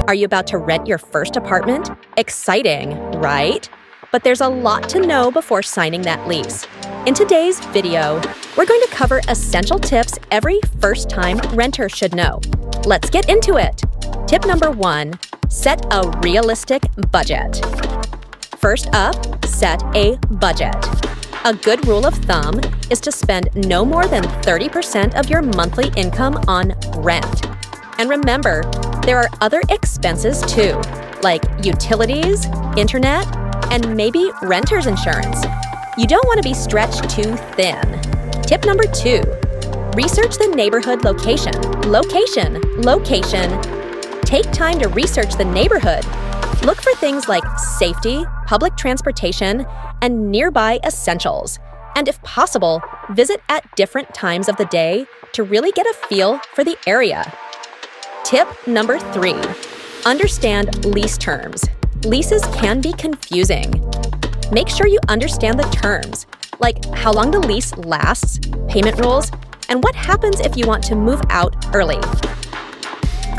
Are you about to rent your first apartment? Exciting, right? But there's a lot to know before signing that lease. In today's video, we're going to cover essential tips every first-time renter should know. Let's get into it. Tip number 1, set a realistic budget. First up, set a budget. A good rule of thumb is to spend no more than 30% of your monthly income on rent. And remember, there are other expenses too, like utilities, internet, and maybe renter's insurance. You don't want to be stretched too thin. Tip number 2, research the neighborhood location. Location. Take time to research the neighborhood. Look for things like safety, public transportation, and nearby essentials. And if possible, visit at different times of the day to really get a feel for the area. Tip number 3, understand lease terms. Leases can be confusing. Make sure you understand the terms, like how long the lease lasts, payment rules, and what happens if you want to move out early.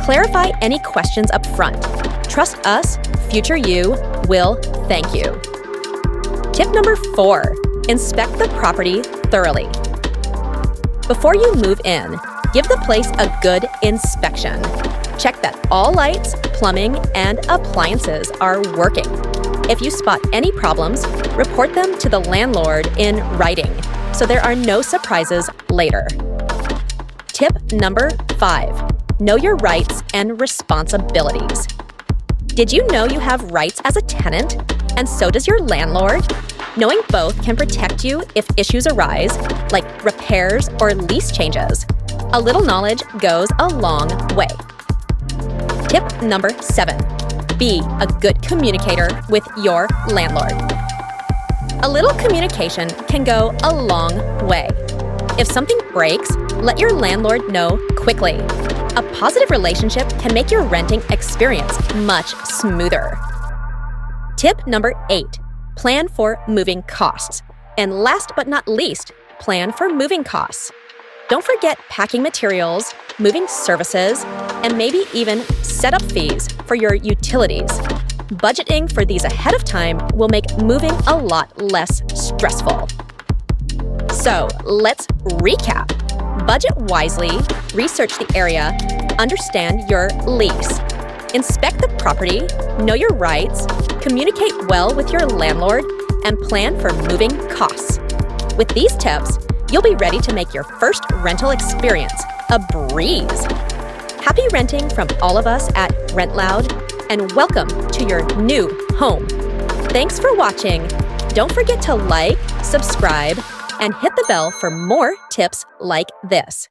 Clarify any questions up front. Trust us, future you will thank you. Tip number 4, inspect the property thoroughly. Before you move in, give the place a good inspection. Check that all lights, plumbing, and appliances are working. If you spot any problems, report them to the landlord in writing, so there are no surprises later. Tip number 5, know your rights and responsibilities. Did you know you have rights as a tenant, and so does your landlord? Knowing both can protect you if issues arise, like repairs or lease changes. A little knowledge goes a long way. Tip number 7, be a good communicator with your landlord. A little communication can go a long way. If something breaks, let your landlord know quickly. A positive relationship can make your renting experience much smoother. Tip number 8, plan for moving costs. And last but not least, plan for moving costs. Don't forget packing materials, moving services, and maybe even setup fees for your utilities. Budgeting for these ahead of time will make moving a lot less stressful. So let's recap. Budget wisely, research the area, understand your lease, inspect the property, know your rights, communicate well with your landlord, and plan for moving costs. With these tips, you'll be ready to make your first rental experience a breeze. Happy renting from all of us at Rentloud, and welcome to your new home. Thanks for watching. Don't forget to like, subscribe, and hit the bell for more tips like this.